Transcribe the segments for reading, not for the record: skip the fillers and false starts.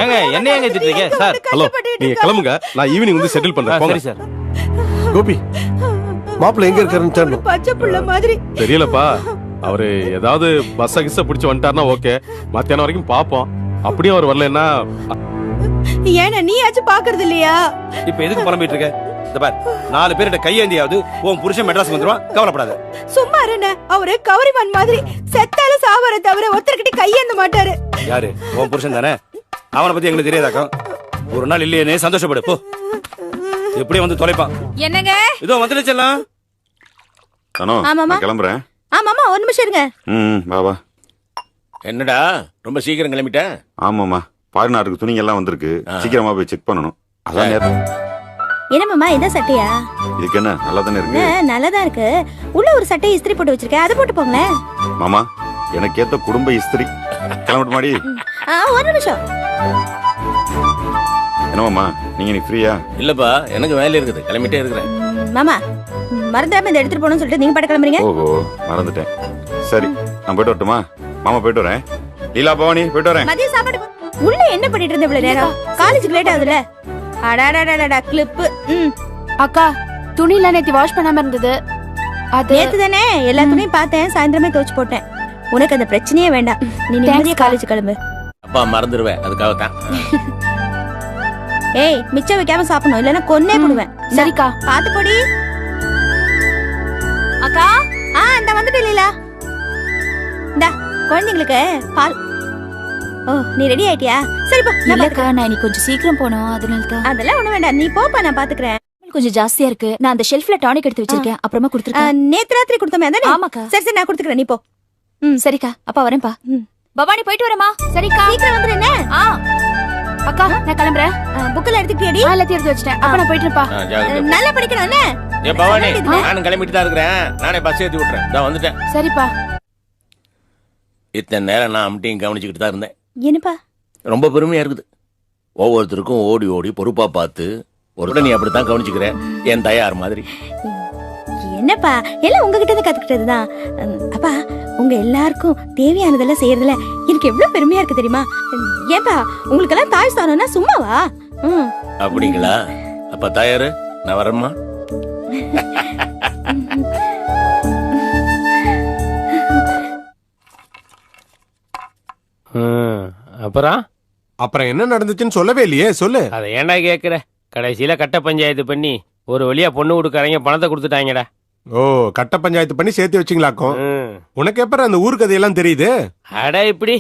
ஏங்க என்ன ஏங்க திட்டுறீங்க சார்? ஹலோ, நீங்க கிளம்புங்க, நான் ஈவினிங் வந்து செட்டில் பண்றேன். சரி சார். கோபி, மாப்பிள்ள எங்க இருக்காருன்னு தெரியல. பச்சை புள்ள மாதிரி தெரியலப்பா. அவரு ஏதாவது பஸ்ஸ கிஸ்ஸ பிடிச்சு வந்துட்டாருன்னா ஓகே, மத்தியானம் வரைக்கும் பாப்போம். அப்படியே அவர் வரலன்னா ஏன்னா நீயாச்சும் பாக்குறது இல்லையா? இப்ப எதுக்கு புலம்பிட்டு இருக்க? இந்த பார், 4 பேர்கிட்ட கையேந்தியாவது உன் புருஷன் மெட்ராஸ் வந்துருவான், கவலைப்படாத. சும்மா இருங்க, அவரு கவரிமான் மாதிரி செத்தால சாவர தவிர ஒருத்தர்கிட்ட கையேந்த மாட்டாரு. யாரு? உன் புருஷன் தானே? அவனை பத்தி எங்களுக்கு தெரியாதாக்கம். ஒரு நாள் இல்லையே சந்தோஷப்படு போ. எப்படி வந்து தொலைப்பான். என்னங்க? இதோ வந்துடுச்செல்லாம். அனோ, நான் கிளம்புறேன். ஆமாமா, ஒரு நிமிஷம் இருங்க. பாபா. என்னடா ரொம்ப சீக்கிரம் கிளம்பிட்டேன்? ஆமாமா, பாரினாருக்கு துணிங்க எல்லாம் வந்திருக்கு. சீக்கிரமா போய் செக் பண்ணணும். அதான் நேரம். என்ன மாமா, இந்த சட்டையா? இதுக்கு என்ன, நல்லா தானே இருக்கு? நல்லதா இருக்கு. உள்ள ஒரு சட்டையை இஸ்திரி போட்டு வச்சிருக்கேன், அதை போட்டு போங்களேன். மாமா, எனக்கு ஏத்த குடும்ப இஸ்திரி. கிளம்பட்டு மாடி. ஒரு நிமிஷம். என்ன மாமா, நீங்க நீ ஃப்ரீயா? இல்லப்பா, எனக்கு வேலை இருக்குது, கிளம்பிட்டே இருக்கிறேன். மாமா, மறந்துடாம இந்த எடுத்துட்டு போகணும்னு சொல்லிட்டு நீங்க பாட்டு கிளம்புறீங்க. ஓஹோ, மறந்துட்டேன். சரி, நான் போயிட்டு வரட்டுமா? மாமா போயிட்டு வரேன். லீலா பவானி போயிட்டு வரேன். மதிய சாப்பாடு உள்ள என்ன பண்ணிட்டு இருந்த இவ்வளவு நேரம்? காலேஜுக்கு லேட் ஆகுதுல. அடாடாடாடா கிளிப். அக்கா, துணிலாம் நேத்து வாஷ் பண்ணாம இருந்தது. அது நேத்து தானே எல்லா துணியும் பார்த்தேன், சாயந்தரமே துவைச்சு போட்டேன். உனக்கு அந்த பிரச்சனையே வேண்டாம், நீ நிம்மதியா காலேஜ் கிளம்பு. அப்பா மறந்துடுவேன், அதுக்காக தான். ஏய், மிச்சம் வைக்காம சாப்பிடணும், இல்லன்னா கொன்னே போடுவேன். சரிக்கா. பாத்து போடி. அக்கா, இந்த வந்துட்டு லீலா. இந்தா குழந்தைங்களுக்கு பால். ஓ, நீ ரெடி ஆயிட்டியா? சரி போ. இல்லக்கா, நான் இன்னைக்கு கொஞ்சம் சீக்கிரம் போனோம், அதனால தான். அதெல்லாம் ஒண்ணு வேண்டாம், நீ போப்பா, நான் பாத்துக்கிறேன். கொஞ்சம் ஜாஸ்தியா இருக்கு. நான் அந்த ஷெல்ஃப்ல டானிக் எடுத்து வச்சிருக்கேன், அப்புறமா கொடுத்துருக்கேன். நேத்து ராத்திரி கொடுத்தோமே அதானே? ஆமாக்கா. சரி சரி, நான் கொடுத்துக்கிறேன், நீ போ. சரிக்கா, அப்பா வரேன்ப்பா. பவானி போயிட்டு வரேம்மா. சரிக்கா, சீக்கிரம் வந்துரு. என்ன? அக்கா, நான் கிளம்புறேன். புக்கெல்லாம் எடுத்துக்கிட்டியாடி? எல்லாத்தையும் எடுத்து வச்சிட்டேன். அப்ப நான் போயிட்டு இருப்பா. நல்லா படிக்கணும் என்ன? ஏ பவானி, நானும் கிளம்பிட்டு தான் இருக்கிறேன். நானே பஸ் ஏத்தி விட்டுறேன். நான் வந்துட்டேன். சரிப்பா. இத்தனை நேரம் நான் அம்மையும் கவனிச்சுக்கிட்டு தான் இருந்தேன். என்னப்பா? ரொம்ப பெருமையா இருக்குது. ஒவ்வொருத்தருக்கும் ஓடி ஓடி பொறுப்பா பார்த்து ஒரு நீ அப்படித்தான் கவனிச்சுக்கிற, என் தயார் மாதிரி. என்னப்பா, எல்லாம் உங்ககிட்ட இருந்து கத்துக்கிட்டதுதான். அப்பா, உங்க எல்லாருக்கும் தேவையானதெல்லாம் செய்யறதுல எனக்கு எவ்வளவு பெருமையா இருக்கு தெரியுமா? ஏப்பா, உங்களுக்கு எல்லாம் தாய் ஸ்தானம்னா சும்மாவா? அப்படிங்களா? அப்ப தயாரு, நான் வரேம்மா. அப்புறம் என்ன நடந்துச்சுன்னு சொல்லவே இல்லையே, சொல்லு. அதை ஏன்டா கேக்குற? கடைசியில கட்ட பஞ்சாயத்து பண்ணி ஒரு வழியா பொண்ணு கொடுக்கறவங்க பணத்தை கொடுத்துட்டாங்கடா. ஓ, கட்ட பஞ்சாயத்து பண்ணி சேர்த்து வச்சிங்களாக்கும். உனக்கு எப்ப அந்த ஊர் கதையெல்லாம் தெரியுது? அட இப்படி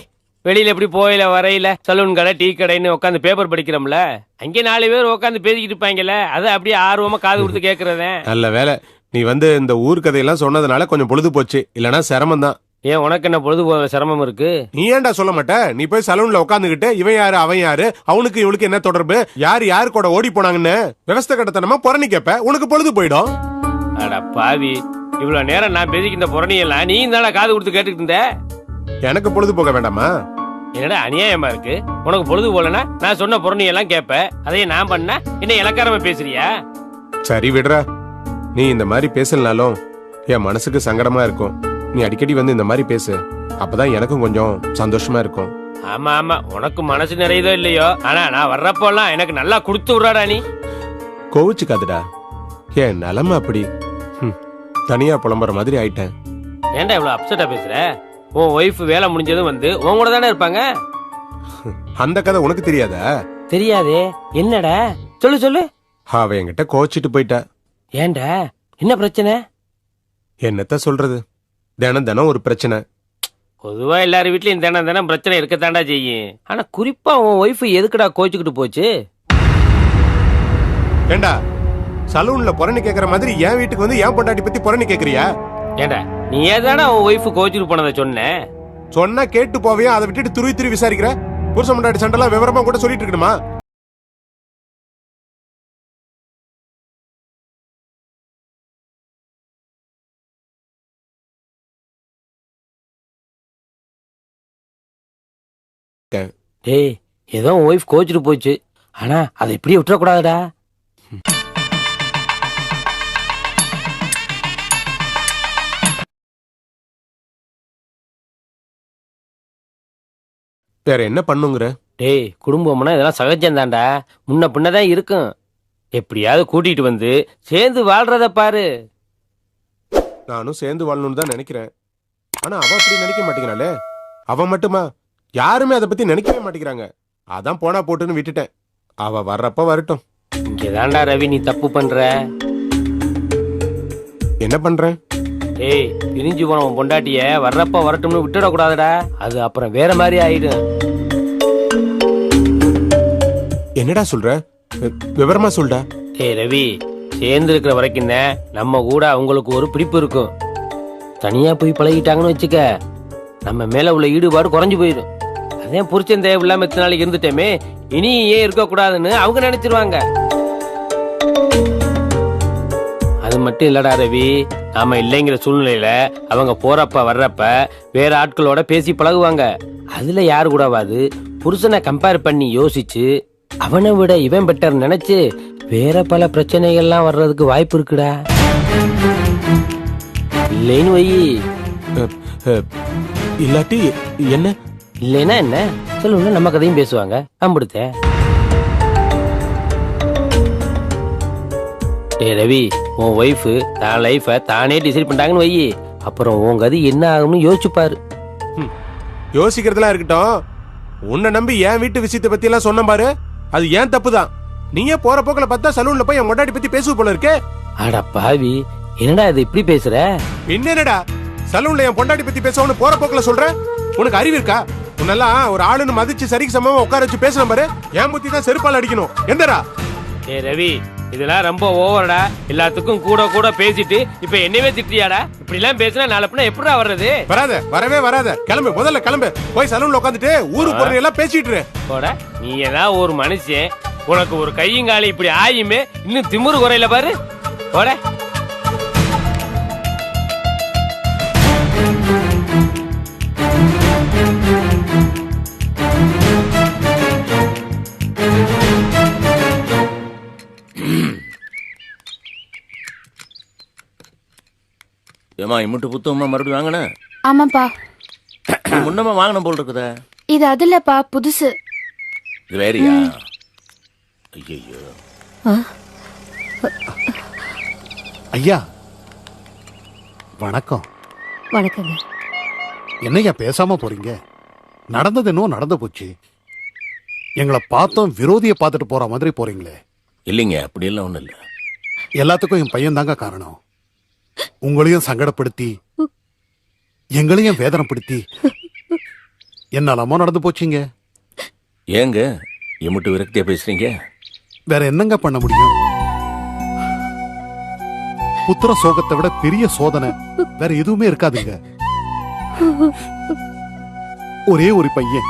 வெளியில எப்படி போயில வரையில சலூன் கடை டீ கடைன்னு உட்காந்து பேப்பர் படிக்கிறோம்ல, அங்கே 4 பேர் உட்காந்து பேசிக்கிட்டு இருப்பாங்கல்ல, அதை அப்படியே ஆர்வமா காது கொடுத்து கேக்குறதேன். நல்ல வேலை, நீ வந்து இந்த ஊர் கதையெல்லாம் சொன்னதுனால கொஞ்சம் பொழுது போச்சு, இல்லனா சிரமம் தான். ஏன் உனக்கு என்ன பொழுது போக சிரமம் இருக்கு? நீ ஏன்டா சொல்ல மாட்ட? நீ போய் சலூன்ல உட்காந்துக்கிட்டு இவன் யாரு அவன் யாரு, அவனுக்கு இவளுக்கு என்ன தொடர்பு, யாரு யாரு கூட ஓடி போனாங்கன்னு விவசாய கட்டத்தனமா புறணி கேப்ப, உனக்கு பொழுது போயிடும். அட பாவி, இவ்வளவு நேரம் நான் பேசிக்கிட்டு இந்த புறணியெல்லாம் நீ தானே காது கொடுத்து கேட்டுக்கிட்டு இருந்த. எனக்கு பொழுது போக வேண்டாமா? என்னடா அநியாயமா இருக்கு? உனக்கு பொழுது போலனா நான் சொன்ன புறணியெல்லாம் கேப்ப, அதையே நான் பண்ண என்ன இலக்காரமா பேசுறியா? சரி விடுற, நீ இந்த மாதிரி பேசலனாலும் என் மனசுக்கு சங்கடமா இருக்கும். நீ அடிக்கடி வந்து இந்த மாதிரி பேசு, அப்பதான் எனக்கும் கொஞ்சம் சந்தோஷமா இருக்கும். ஆமா ஆமா, உனக்கு மனசு நிறையதோ இல்லையோ, ஆனா நான் வர்றப்போலாம் எனக்கு நல்லா கொடுத்து விடுறாடா. நீ கோவிச்சுக்காதுடா, என் நிலைமை அப்படி. தனியா புலம்புற மாதிரி ஆயிட்டேன். ஏன்டா இவ்வளவு அப்செட்டா பேசுற? உன் ஒய்ஃப் வேலை முடிஞ்சதும் வந்து உன் கூட தானே இருப்பாங்க. அந்த கதை உனக்கு தெரியாதா? தெரியாதே, என்னடா சொல்லு சொல்லு. அவ என்கிட்ட கோச்சிட்டு போயிட்டா. ஏன்டா, என்ன பிரச்சனை? என்னத்த சொல்றது, தினம் தினம் ஒரு பிரச்சனை. பொதுவா எல்லாரும் வீட்லயும் தினம் தினம் பிரச்சனை இருக்கத்தாண்டா செய்யும். ஆனா குறிப்பா உன் ஒய்ஃப் எதுக்குடா கோச்சுக்கிட்டு போச்சு? ஏண்டா, சலூன்ல புறணி கேக்குற மாதிரி என் வீட்டுக்கு வந்து என் பொண்டாட்டி பத்தி புறணி கேக்குறியா? ஏண்டா, நீ ஏதாடா உன் ஒய்ஃப் கோச்சுட்டு போனதை சொன்ன? சொன்னா கேட்டு போவியா, அதை விட்டுட்டு துருவி துருவி விசாரிக்கிற? புருஷ பொண்டாட்டி சண்டெல்லாம் விவரமா கூட சொல்லிட்டு இருக்கணுமா? டேய், ஏதோ உன் ஒய்ஃப் கோச்சுட்டு போச்சு, ஆனா அதை இப்படியே விட்டுறக்கூடாதுடா. வேற என்ன பண்ணுங்கிற? டேய் குடும்பம்னா இதெல்லாம் சகஜம்தான்டா, முன்ன பின்னதான் இருக்கும். எப்படியாவது கூட்டிட்டு வந்து சேர்ந்து வாழ்றத பாரு. நானும் சேர்ந்து வாழணும்னு தான் நினைக்கிறேன். ஆனா அவ அப்படி நினைக்க மாட்டேங்கிறாளே. அவ மட்டுமா, யாருமே அதை பத்தி நினைக்கவே மாட்டேங்கிறாங்க. அதான் போனா போட்டுன்னு விட்டுட்டேன். அவ வர்றப்ப வரட்டும். இங்கதான்டா ரவி நீ தப்பு பண்ற. என்ன பண்றேன்? ஏய், பிரிஞ்சு போன உன் பொண்டாட்டிய வர்றப்ப வரட்டும்னு விட்டுடக்கூடாதுடா. அது அப்புறம் வேற மாதிரி ஆயிடும். என்னடா சொல்ற? விவரமா சொல்டா. ஏய் ரவி, சேர்ந்து இருக்கிற வரைக்கும் நம்ம கூட அவங்களுக்கு ஒரு பிடிப்பு இருக்கும். தனியா போய் பழகிட்டாங்கன்னு வச்சுக்க, நம்ம மேல உள்ள ஈடுபாடு குறைஞ்சு போயிடும். அதே புரிச்சன் தேவையில்லாம இத்தனை நாளைக்கு இருந்துட்டேமே, இனி ஏன் இருக்க கூடாதுன்னு அவங்க நினைச்சிருவாங்க. அது மட்டும் இல்லடா ரவி, நாம இல்லைங்கிற சூழ்நிலையில அவங்க போறப்ப வர்றப்ப வேற ஆட்களோட பேசி பழகுவாங்க. அதுல யாரு கூடவாது புருஷனை கம்பேர் பண்ணி யோசிச்சு அவனை விட இவன் பெட்டர் நினைச்சு வேற பல பிரச்சனைகள்லாம் வர்றதுக்கு வாய்ப்பு இருக்குடா. இல்லைன்னு வை. இல்லாட்டி என்ன? இல்லைன்னா என்ன சொல்லுங்க, நம்ம கதையும் பேசுவாங்க. அம்புடுத்த டே ரவி, உன் ஒய்ஃப் தான் லைஃப தானே டிசைட் பண்ணிட்டாங்கன்னு வை, அப்புறம் உன் கதி என்ன ஆகும்னு யோசிச்சுப்பாரு. யோசிக்கிறதுலாம் இருக்கட்டும். உன்னை நம்பி என் வீட்டு விஷயத்தை பத்தி எல்லாம் சொன்ன பாரு, அது ஏன் தப்புதான். நீயே போற போக்குல பார்த்தா சலூன்ல போய் என் முன்னாடி பத்தி பேசுவ போல இருக்கு. அட பாவி, என்னடா இது இப்படி பேசுற? என்னடா சலூன்ல என் பொண்டாட்டி பத்தி பேசவனு போற போக்குல சொல்ற? உனக்கு அறிவு இருக்கா? உன்னெல்லாம் ஒரு ஆளுன்னு மதிச்சு சரிக்கு சமமா உட்கார வச்சு பேசணும் பாரு. என் புத்தி தான் செருப்பால் அடிக்கணும். எந்தடா? ஏ ரவி, இதெல்லாம் ரொம்ப ஓவரடா. எல்லாத்துக்கும் கூட கூட பேசிட்டு இப்ப என்னவே திட்டியாடா. இப்படி எல்லாம் பேசினா நாளை பின்ன எப்படிடா வர்றது? வராத, வரவே வராத. கிளம்பு, முதல்ல கிளம்பு. போய் சலூன்ல உட்காந்துட்டு ஊரு போற எல்லாம் பேசிட்டு இரு. போடா, நீ ஏதாவது ஒரு மனுஷன், உனக்கு ஒரு கையுங்காலி இப்படி ஆயுமே இன்னும் திமிரு குறையில பாரு. போட. ஏமா இம்முட்டு புத்தகமா மறுபடியும் வாங்கின? ஆமாப்பா. முன்னமா வாங்கின போல் இருக்குதா? இது அதுலப்பா, புதுசு. இது வேறியா? ஐயோ. ஐயா வணக்கம். வணக்கங்க. என்னையா பேசாம போறீங்க? நடந்தது இன்னும் நடந்து போச்சு. எங்களை பார்த்தோம் விரோதியை பார்த்துட்டு போற மாதிரி போறீங்களே. இல்லைங்க, அப்படி எல்லாம் ஒண்ணும் இல்ல. எல்லாத்துக்கும் என் பையன் தாங்க காரணம். உங்களையும் சங்கடப்படுத்தி எங்களையும் வேதனைப்படுத்தி என்னாலமோ நடந்து போச்சுங்க. ஏங்க இம்முட்டு விரக்தியா பேசுறீங்க? வேற என்னங்க பண்ண முடியும்? புத்திர சோகத்தை விட பெரிய சோதனை வேற எதுவுமே இருக்காதுங்க. ஒரே ஒரு பையன்.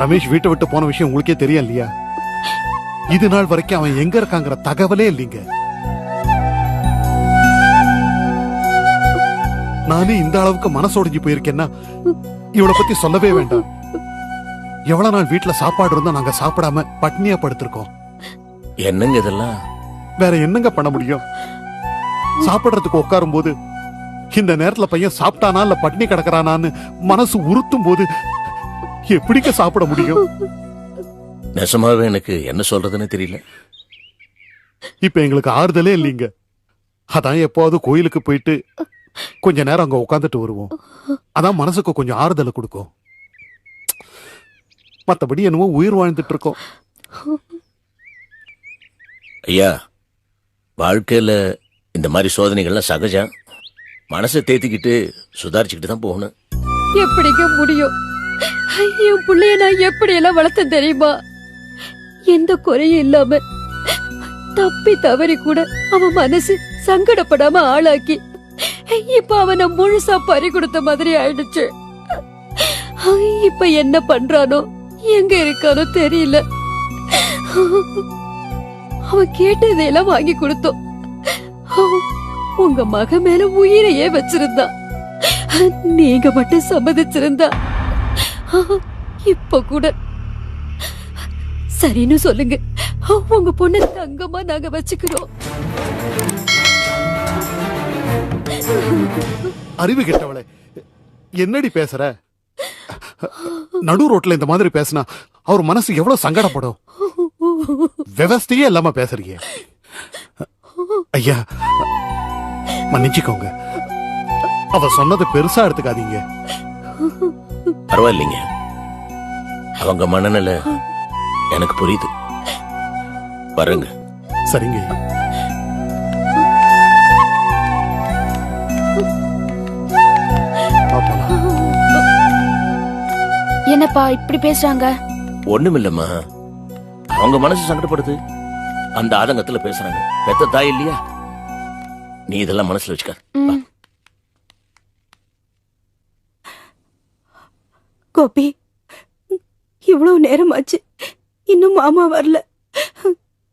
ரமேஷ் வீட்டை விட்டு போன விஷயம் உங்களுக்கே தெரியும் இல்லையா? இது நாள் வரைக்கும் அவன் எங்க இருக்காங்கிற தகவலே இல்லைங்க. நானே இந்த அளவுக்கு மனசோடைஞ்சு போயிருக்கேன்னா இவளை பத்தி சொல்லவே வேண்டாம். எவ்வளவு நாள் வீட்டுல சாப்பாடு இருந்தா நாங்க சாப்பிடாம பட்னியா படுத்திருக்கோம். என்னங்க இதெல்லாம்? வேற என்னங்க பண்ண முடியும்? சாப்பிடுறதுக்கு உட்காரும் போது இந்த நேரத்துல பையன் சாப்பிட்டானா இல்ல பட்னி கிடக்குறானான்னு மனசு உறுத்தும் போது எப்படிங்க சாப்பிட முடியும்? நெசமாவே எனக்கு என்ன சொல்றதுன்னு தெரியல. இப்ப எங்களுக்கு ஆறுதலே இல்லைங்க. அதான் எப்போது கோயிலுக்கு போயிட்டு கொஞ்ச நேரம் அங்க உட்காந்துட்டு வருவோம். அதான் மனசுக்கு கொஞ்சம் ஆறுதலை கொடுக்கும். மத்தபடி என்னமோ உயிர் வாழ்ந்துட்டு இருக்கோம். ஐயா, வாழ்க்கையில இந்த மாதிரி சோதனைகள்லாம் சகஜம். மனசை தேத்திக்கிட்டு சுதாரிச்சுக்கிட்டு தான் போகணும். எப்படிங்க முடியும்? என் பிள்ளைய நான் எப்படி எல்லாம் வளர்த்தேன் தெரியுமா? எந்த குறையும் இல்லாம தப்பி தவறி கூட அவன் மனசு சங்கடப்படாம ஆளாக்கி இப்ப அவனை முழுசா பறி கொடுத்த மாதிரி ஆயிடுச்சு. இப்ப என்ன பண்றானோ எங்க இருக்கானோ தெரியல. அவன் கேட்டதையெல்லாம் வாங்கி கொடுத்தோம். உங்க மக மேல உயிரையே வச்சிருந்தா. நீங்க மட்டும் சம்மதிச்சிருந்தா இப்ப கூட சரின்னு சொல்லுங்க. உங்க பொண்ணு தங்கமா நாங்க வச்சுக்கிறோம். அறிவு கெட்டவளே, என்னடி பேசுற? நடு ரோட்ல இந்த மாதிரி பேசினா அவர் மனசு எவ்வளவு சங்கடப்படும். விவஸ்தையே இல்லாம பேசுறீங்க. ஐயா மன்னிச்சுக்கோங்க, அவ சொன்னது பெருசா எடுத்துக்காதீங்க. பரவாயில்லைங்க, அவங்க மனநிலை எனக்கு புரியுது. வரங்க. சரிங்க. என்னப்பா இப்படி பேசுறாங்க? ஒண்ணுமில்லம்மா, அவங்க மனசு சங்கடப்படுது, அந்த ஆதங்கத்துல பேசுறாங்க. பெத்த தாய் இல்லையா, நீ இதெல்லாம் மனசுல வச்சுக்க. கோபி, இவ்வளவு நேரமாச்சு, இன்னும் மாமா வரல.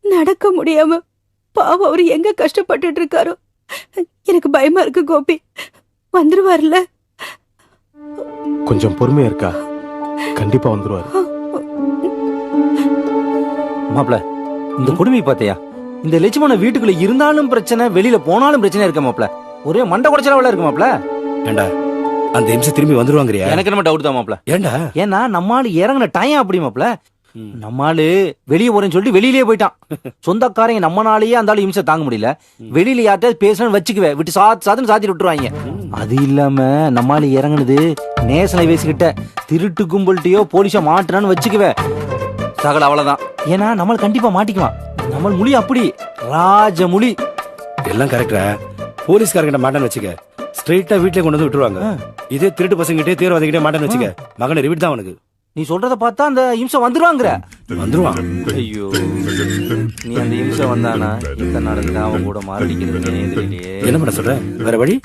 நடக்க முடியாம பாவம் அவரு எங்க கஷ்டப்பட்டுட்டு இருக்காரோ. எனக்கு பயமா இருக்கு கோபி. வந்துருவார்ல? கொஞ்சம் பொறுமையா இருக்கா, கண்டிப்பா வந்துருவாரு. மாப்ள, இந்த கொடுமை பாத்தியா? இந்த லட்சுமண வீட்டுக்குள்ள இருந்தாலும் பிரச்சனை, வெளியில போனாலும் பிரச்சனை இருக்க மாப்ள. ஒரே மண்டை குடைச்சலா இருக்கு மாப்ள. ஏண்டா அந்த நிமிஷம் திரும்பி வந்துருவாங்கறியா? எனக்கு என்ன டவுட் தான் மாப்ள. ஏண்டா? ஏன்னா நம்மால இறங்கின டைம் அப்படி மாப்ள. நம்மாலு வெளியே போறேன்னு சொல்லிட்டு வெளியிலேயே போயிட்டான். சொந்தக்காரங்க நம்மனாலேயே அந்த ஆளு இம்சை தாங்க முடியல. வெளியில யார்கிட்ட பேசணும்னு வச்சுக்குவேன், விட்டு சாத்துன்னு சாத்திட்டு விட்டுருவாங்க. அது இல்லாம நம்மால இறங்குனது நேசனை பேசிக்கிட்ட திருட்டு கும்பல்ட்டியோ போலீஸா மாட்டுறான்னு வச்சுக்குவேன், சகல அவ்வளவுதான். ஏன்னா நம்மள கண்டிப்பா மாட்டிக்குவான். நம்ம மொழி அப்படி ராஜமொழி. எல்லாம் கரெக்டா? போலீஸ்காரங்கிட்ட மாட்டான்னு வச்சுக்க, ஸ்ட்ரெயிட்டா வீட்டுல கொண்டு வந்து விட்டுருவாங்க. இதே திருட்டு பசங்கிட்டே தீவிரவாதிகிட்டே மாட்டான்னு வச்சுக்க, மகனை ரிவிட் தான் அவனுக்கு. நீ சொல்றத பார்த்தா அந்த இம்சம் வந்துருவாங்கிற. வந்துருவான். ஐயோ, நீ அந்த இம்சம் வந்தானா இத்தனை நாளைக்கு தான் அவன் கூட மாரடிக்கிறது. என்ன பண்ண சொல்ற? வேற வழி?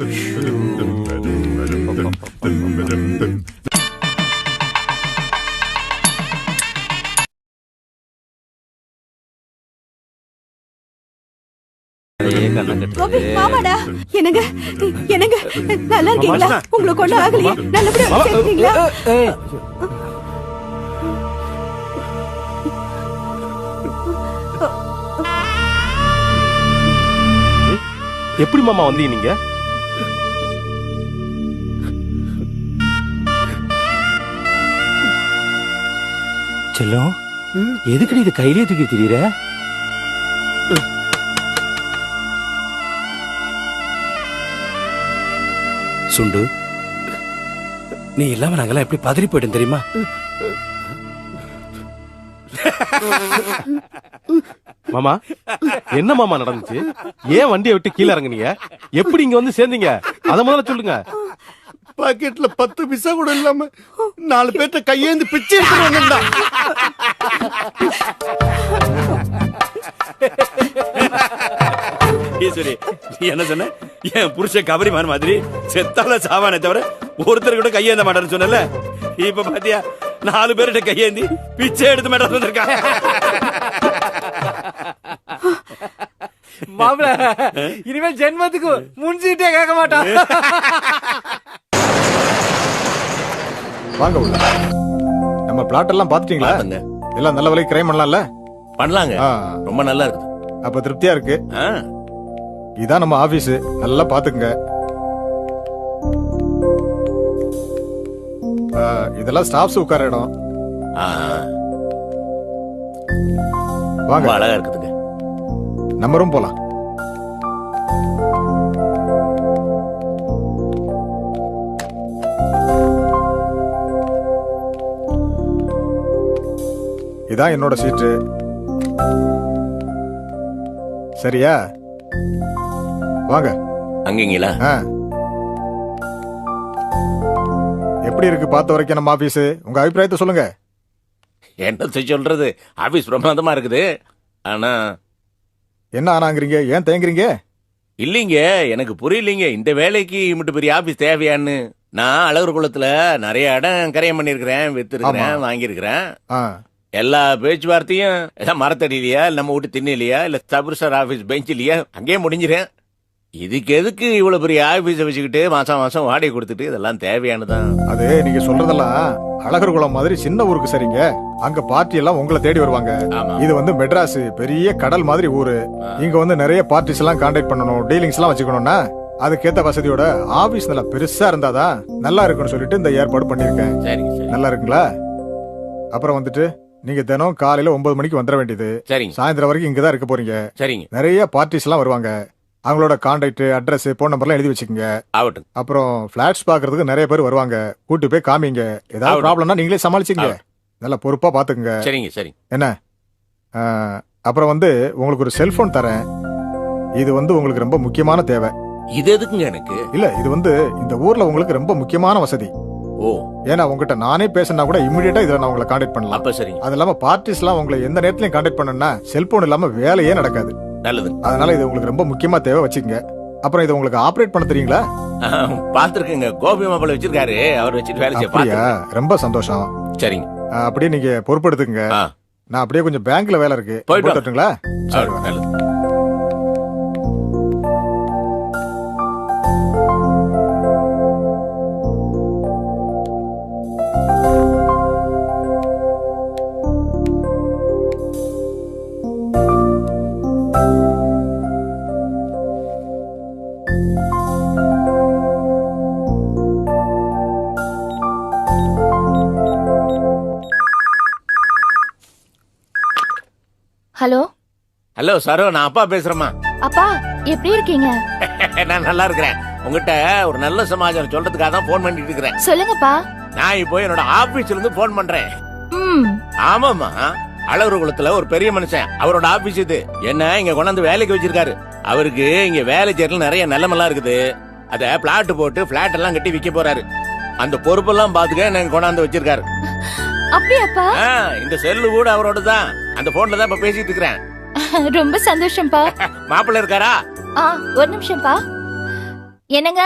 கோபி, மாமாடா. என்னங்க என்னங்க, நல்லா இருக்கீங்களா? உங்களுக்கு ஒண்ணும் ஆகலையா? நல்லபடியா இருக்கீங்களா? எப்படி மாமா வந்தீங்க நீங்க? செல்லம், எதுக்கு இது கையிலே தூக்கி திரியுற? சுண்டு, நீ இல்லாம நாங்கெல்லாம் எப்படி பதறி போயிட்டோம் தெரியுமா? மாமா, என்ன மாமா நடந்துச்சு? ஏன் வண்டியை விட்டு கீழே இறங்குனீங்க? எப்படி இங்க வந்து சேர்ந்தீங்க? அத முதல்ல சொல்லுங்க. பாக்கெட்ல 10 பைசா கூட இல்லாம 4 பேர்த்த கையேந்து பிச்சை எடுத்துட்டு. ஈஸ்வரி, நீ என்ன சொன்ன? என் புருஷன் கபரிமான் மாதிரி செத்தால சாவானே தவிர ஒருத்தர் கூட கையேந்த மாட்டான்னு சொன்னல. இப்ப பாத்தியா, 4 பேர்கிட்ட கையேந்தி பிச்சை எடுத்து மேடம் வந்திருக்காங்க. மாப்ள, இனிமேல் ஜென்மத்துக்கு முன்சீட்டே கேட்க மாட்டான். வாங்க உள்ள. நம்ம பிளாட் எல்லாம் பாத்துட்டீங்களா? எல்லாம் நல்ல விலைக்கு கிரைம் பண்ணலாம்ல? பண்ணலாங்க, ரொம்ப நல்லா இருக்கு. அப்ப திருப்தியா இருக்கு. இதான் நம்ம ஆபீஸ், நல்லா பாத்துக்குங்க. இதெல்லாம் ஸ்டாஃப்ஸ் உட்கார இடம். வாங்க, அழகா இருக்குதுங்க. நம்ம ரூம் போலாம். இதான் என்னோட சீட்டு. சரியா? வாங்க. அங்கீங்களா? எப்படி இருக்கு பார்த்த வரைக்கும் நம்ம ஆபீஸ்? உங்க அபிப்பிராயத்தை சொல்லுங்க. என்ன சொல்றது, ஆபீஸ் பிரமாதமா இருக்குது. ஆனா என்ன ஆனாங்கிறீங்க? ஏன் தேங்குறீங்க? இல்லீங்க, எனக்கு புரியலீங்க இந்த வேலைக்கு மட்டும் பெரிய ஆபீஸ் தேவையான்னு. நான் அழகர் குளத்துல நிறைய இடம் கரையம் பண்ணிருக்கிறேன், வித்துருக்கிறேன், வாங்கியிருக்கிறேன். எல்லா பேச்சுவார்த்தையும் எல்லாம் மரத்தடியிலையா, நம்ம வீட்டு திண்ணிலையா, இல்ல சபர்சர் ஆபீஸ் பெஞ்சிலையா, அங்கேயே முடிஞ்சிறேன். இதுக்கு எதுக்கு இவ்வளவு பெரிய ஆபீஸ வச்சுக்கிட்டு மாசம் மாசம் வாடகை கொடுத்துட்டு? இதெல்லாம் தேவையானதான். அது நீங்க சொல்றதெல்லாம் அழகர் குளம் மாதிரி சின்ன ஊருக்கு சரிங்க. அங்க பார்ட்டி எல்லாம் உங்களை தேடி வருவாங்க. இது வந்து மெட்ராஸ், பெரிய கடல் மாதிரி ஊரு. இங்க வந்து நிறைய பார்ட்டிஸ் எல்லாம் கான்டாக்ட் பண்ணணும், டீலிங்ஸ் எல்லாம் வச்சுக்கணும்னா அதுக்கேத்த வசதியோட ஆபீஸ் நல்லா பெருசா இருந்தாதான் நல்லா இருக்கும்னு சொல்லிட்டு இந்த ஏற்பாடு பண்ணிருக்கேன். சரிங்க சரி நல்லா இருக்குங்களா? அப்புறம் வந்துட்டு நீங்க தினம் காலையில 9 மணிக்கு வந்துட வேண்டியது. சரிங்க சாயந்தரம் வரைக்கும் இங்கதான் இருக்க போறீங்க. சரிங்க நிறைய பார்ட்டிஸ் எல்லாம் வருவாங்க. அவங்களோட கான்டாக்ட், அட்ரஸ், போன் நம்பர்லாம் எழுதி வச்சுக்கோங்க. ஆகட்டும். அப்புறம் பிளாட்ஸ் பாக்குறதுக்கு நிறைய பேர் வருவாங்க. கூட்டு போய் காமிங்க. ஏதாவது ஆகட்டும். ப்ராப்ளம்னா நீங்களே சமாளிச்சுங்க. நல்லா பொறுப்பா பாத்துக்குங்க. சரிங்க சரி என்ன? அப்புறம் வந்து உங்களுக்கு ஒரு செல்போன் தரேன். இது வந்து உங்களுக்கு ரொம்ப முக்கியமான தேவை. இது எதுக்குங்க எனக்கு? இல்ல, இது வந்து இந்த ஊர்ல உங்களுக்கு ரொம்ப முக்கியமான வசதி. ஓ ஏன்னா உங்ககிட்ட நானே பேசினா கூட இமிடியேட்டா இதுல நான் உங்களை கான்டாக்ட் பண்ணலாம். அப்ப சரிங்க அது இல்லாம பார்ட்டிஸ் எல்லாம் உங்களை எந்த நேரத்திலயும் கான்டாக்ட் பண்ணனா செல்போன் இல்லாம வேலையே நடக்காது. நல்லது. அதனால இது உங்களுக்கு ரொம்ப முக்கியமா தேவை, வச்சுக்கங்க. அப்புறம் இது உங்களுக்கு ஆபரேட் பண்ண தெரியுங்களா? பாத்துருக்கேங்க. கோபி மாப்பிள்ள வச்சிருக்காரு, அவர் வச்சுட்டு வேலை செய்ய அப்படியா? பாத்து. ரொம்ப சந்தோஷம். சரிங்க அப்படியே நீங்க பொறுப்பெடுத்துங்க. ஆ. நான் அப்படியே கொஞ்சம் பேங்க்ல வேலை இருக்கு, போயிட்டு வாங்க. வரட்டுங்களா? சரி, ஆ, நல்லது. ஹலோ ஹலோ சரோ, நான் அப்பா பேசுறேம்மா. அப்பா, எப்படி இருக்கீங்க? நான் நல்லா இருக்கிறேன். உங்ககிட்ட ஒரு நல்ல சமாச்சாரம் சொல்றதுக்காக தான் போன் பண்ணிட்டு இருக்கிறேன். சொல்லுங்கப்பா. நான் இப்போ என்னோட ஆபீஸ்ல இருந்து போன் பண்றேன். ம். ஆமாமா, அழகர் குளத்துல ஒரு பெரிய மனுஷன், அவரோட ஆபீஸ் இது. என்ன இங்க கொண்டாந்து வேலைக்கு வச்சிருக்காரு. அவருக்கு இங்க வேலை செய்யறதுல நிறைய நிலமெல்லாம் இருக்குது. அத பிளாட் போட்டு பிளாட் எல்லாம் கட்டி விக்க போறாரு. அந்த பொறுப்பெல்லாம் பாத்துக்க எனக்கு கொண்டாந்து வச்சிருக்காரு. அப்படியாப்பா? இந்த செல்லு கூட அவரோட தான். அந்த போன்ல தான் இப்ப பேசிட்டு இருக்கிறேன். ரொம்ப சந்தோஷம்ப்பா. மாப்பிள்ள இருக்காரா? ஒரு நிமிஷம்ப்பா. என்னங்க?